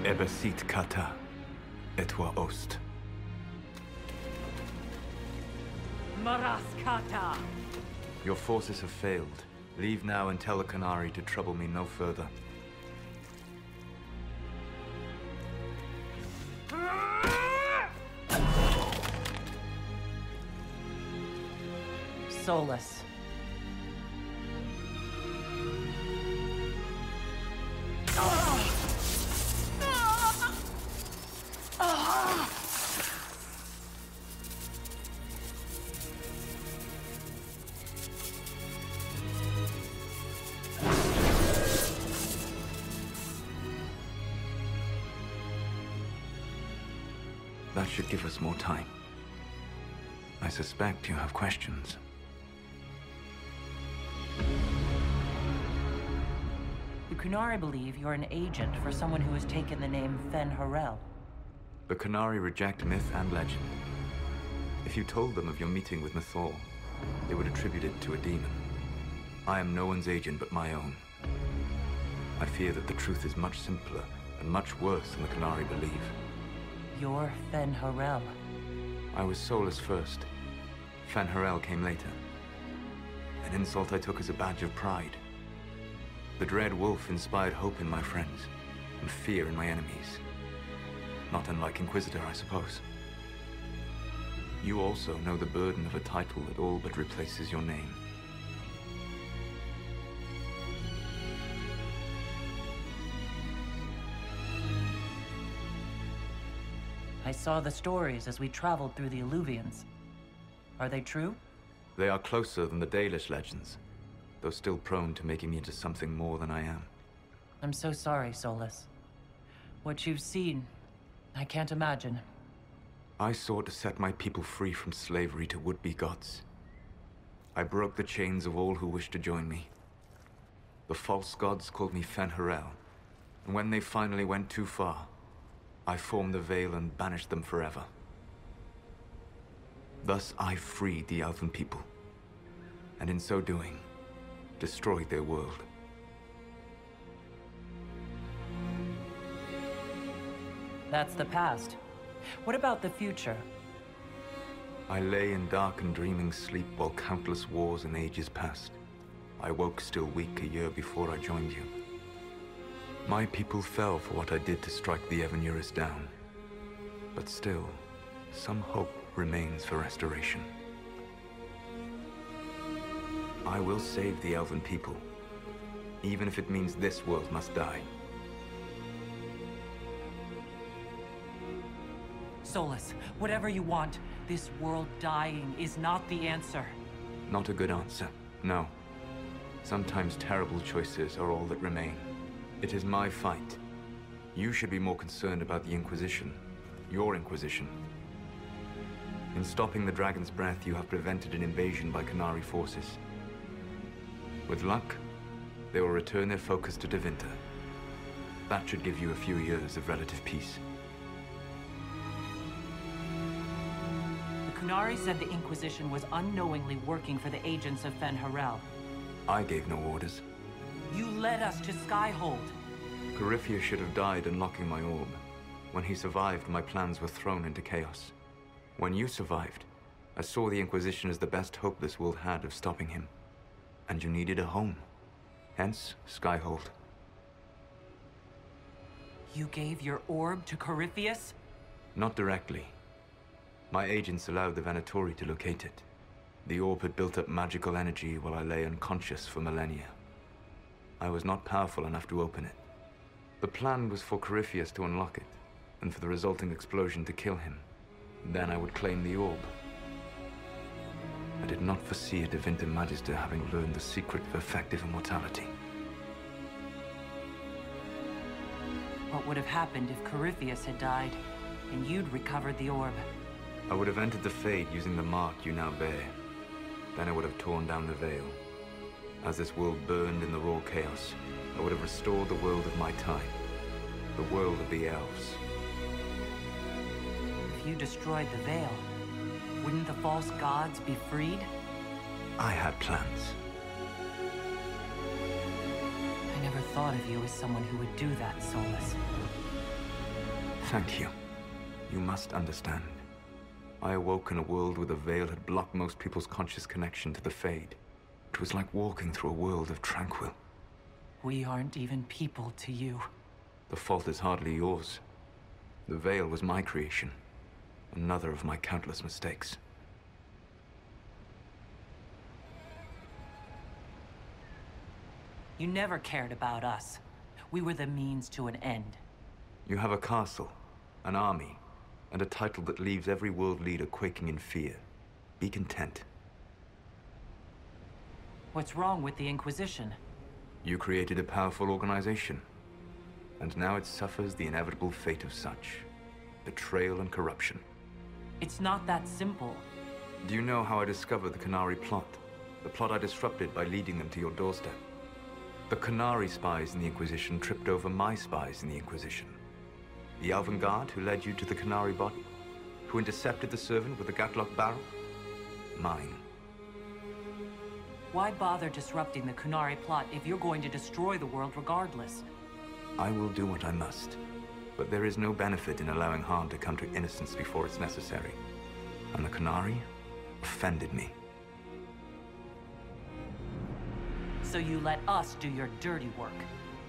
Ebesit kata, etwa ost. Maraskata! Your forces have failed. Leave now and tell the Qunari to trouble me no further. Solus. That should give us more time. I suspect you have questions. The Qunari believe you're an agent for someone who has taken the name Fen Harel. The Qunari reject myth and legend. If you told them of your meeting with Mythal, they would attribute it to a demon. I am no one's agent but my own. I fear that the truth is much simpler and much worse than the Qunari believe. You're Fen Harel. I was Solus first. Fen Harel came later. An insult I took as a badge of pride. The dread wolf inspired hope in my friends, and fear in my enemies. Not unlike Inquisitor, I suppose. You also know the burden of a title that all but replaces your name. I saw the stories as we traveled through the Alluvians. Are they true? They are closer than the Dalish legends, though still prone to making me into something more than I am. I'm so sorry, Solus. What you've seen, I can't imagine. I sought to set my people free from slavery to would-be gods. I broke the chains of all who wished to join me. The false gods called me Fen Harel, and when they finally went too far, I formed the Veil and banished them forever. Thus I freed the Elven people, and in so doing, destroyed their world. That's the past. What about the future? I lay in dark and dreaming sleep while countless wars and ages passed. I woke still weak a year before I joined you. My people fell for what I did to strike the Evanurus down. But still, some hope remains for restoration. I will save the Elven people, even if it means this world must die. Solus, whatever you want, this world dying is not the answer. Not a good answer, no. Sometimes terrible choices are all that remain. It is my fight. You should be more concerned about the Inquisition, your Inquisition. In stopping the Dragon's Breath, you have prevented an invasion by Qunari forces. With luck, they will return their focus to Tevinter. That should give you a few years of relative peace. The Qunari said the Inquisition was unknowingly working for the agents of Fen Harel. I gave no orders. You led us to Skyhold. Corypheus should have died unlocking my orb. When he survived, my plans were thrown into chaos. When you survived, I saw the Inquisition as the best hope this world had of stopping him. And you needed a home. Hence, Skyhold. You gave your orb to Corypheus? Not directly. My agents allowed the Venatori to locate it. The orb had built up magical energy while I lay unconscious for millennia. I was not powerful enough to open it. The plan was for Corypheus to unlock it, and for the resulting explosion to kill him. Then I would claim the orb. I did not foresee a Tevinter Magister having learned the secret of effective immortality. What would have happened if Corypheus had died, and you'd recovered the orb? I would have entered the Fade using the mark you now bear. Then I would have torn down the veil. As this world burned in the raw chaos, I would have restored the world of my time. The world of the elves. If you destroyed the veil, wouldn't the false gods be freed? I had plans. I never thought of you as someone who would do that, Solus. Thank you. You must understand. I awoke in a world where the veil had blocked most people's conscious connection to the Fade. It was like walking through a world of tranquil. We aren't even people to you. The fault is hardly yours. The veil was my creation. Another of my countless mistakes. You never cared about us. We were the means to an end. You have a castle, an army, and a title that leaves every world leader quaking in fear. Be content. What's wrong with the Inquisition? You created a powerful organization, and now it suffers the inevitable fate of such. Betrayal and corruption. It's not that simple. Do you know how I discovered the Canary plot? The plot I disrupted by leading them to your doorstep. The Canary spies in the Inquisition tripped over my spies in the Inquisition. The avant-garde who led you to the Canary body? Who intercepted the servant with the gatlock barrel? Mine. Why bother disrupting the Canary plot if you're going to destroy the world regardless? I will do what I must. But there is no benefit in allowing harm to come to innocence before it's necessary. And the Canary offended me. So you let us do your dirty work.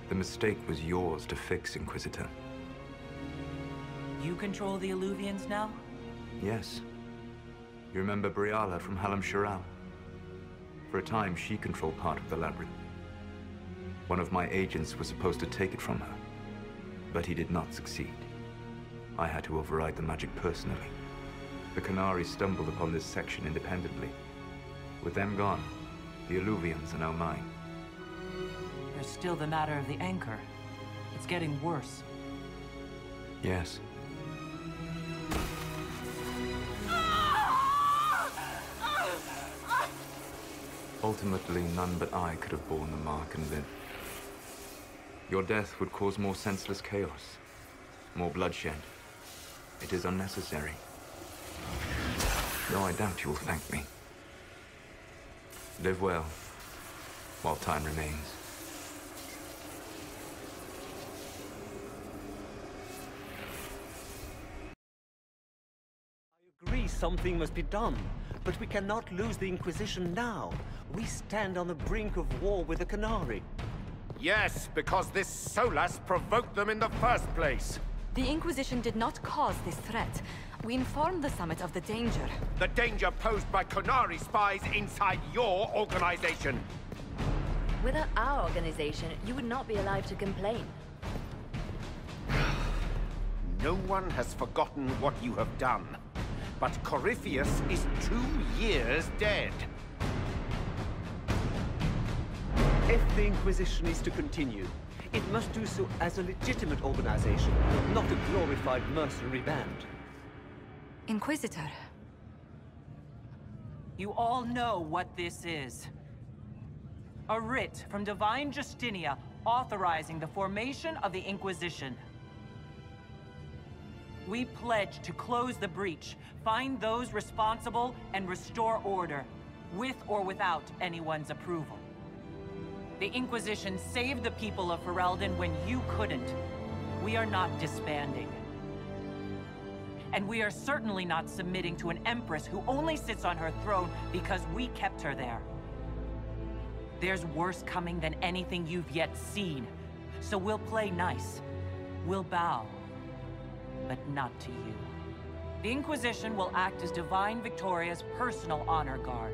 The mistake was yours to fix, Inquisitor. You control the Illuvians now? Yes. You remember Briala from Halam Shiral? For a time, she controlled part of the labyrinth. One of my agents was supposed to take it from her, but he did not succeed. I had to override the magic personally. The Canary stumbled upon this section independently. With them gone, the Illuvians are now mine. There's still the matter of the anchor. It's getting worse. Yes. Ultimately, none but I could have borne the mark and lived. Your death would cause more senseless chaos, more bloodshed. It is unnecessary. Though I doubt you will thank me. Live well, while time remains. I agree something must be done, but we cannot lose the Inquisition now. We stand on the brink of war with the Canary. Yes, because this Solas provoked them in the first place. The Inquisition did not cause this threat. We informed the Summit of the danger. The danger posed by Canary spies inside your organization. Without our organization, you would not be alive to complain. No one has forgotten what you have done. But Corypheus is 2 years dead. If the Inquisition is to continue, it must do so as a legitimate organization, not a glorified mercenary band. Inquisitor. You all know what this is. A writ from Divine Justinia authorizing the formation of the Inquisition. We pledge to close the breach, find those responsible, and restore order, with or without anyone's approval. The Inquisition saved the people of Ferelden when you couldn't. We are not disbanding. And we are certainly not submitting to an empress who only sits on her throne because we kept her there. There's worse coming than anything you've yet seen. So we'll play nice. We'll bow. But not to you. The Inquisition will act as Divine Victoria's personal honor guard.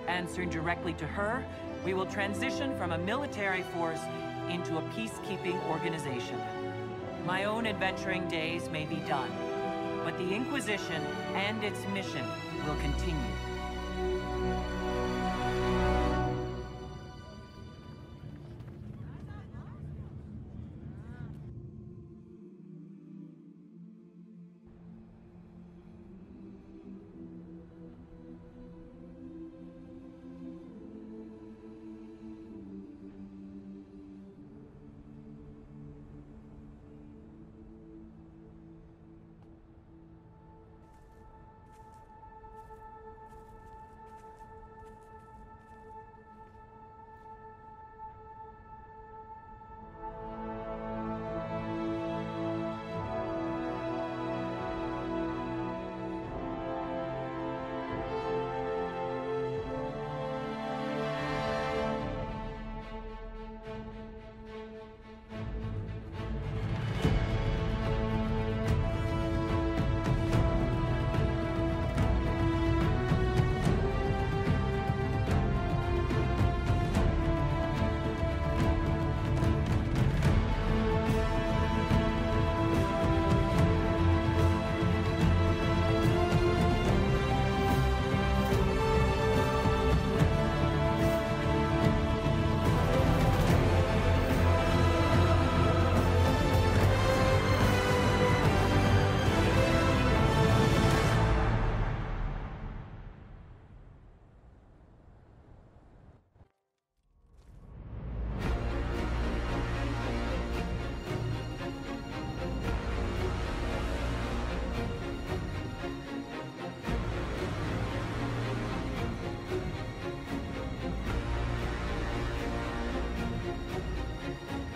Answering directly to her, we will transition from a military force into a peacekeeping organization. My own adventuring days may be done, but the Inquisition and its mission will continue.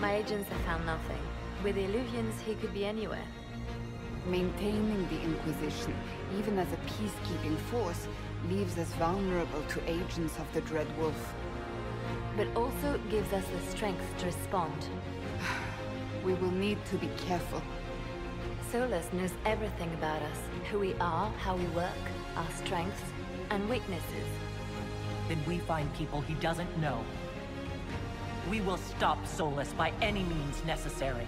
My agents have found nothing. With the Illuvians, he could be anywhere. Maintaining the Inquisition, even as a peacekeeping force, leaves us vulnerable to agents of the Dread Wolf. But also gives us the strength to respond. We will need to be careful. Solus knows everything about us. Who we are, how we work, our strengths and weaknesses. Then we find people he doesn't know. We will stop Solus by any means necessary.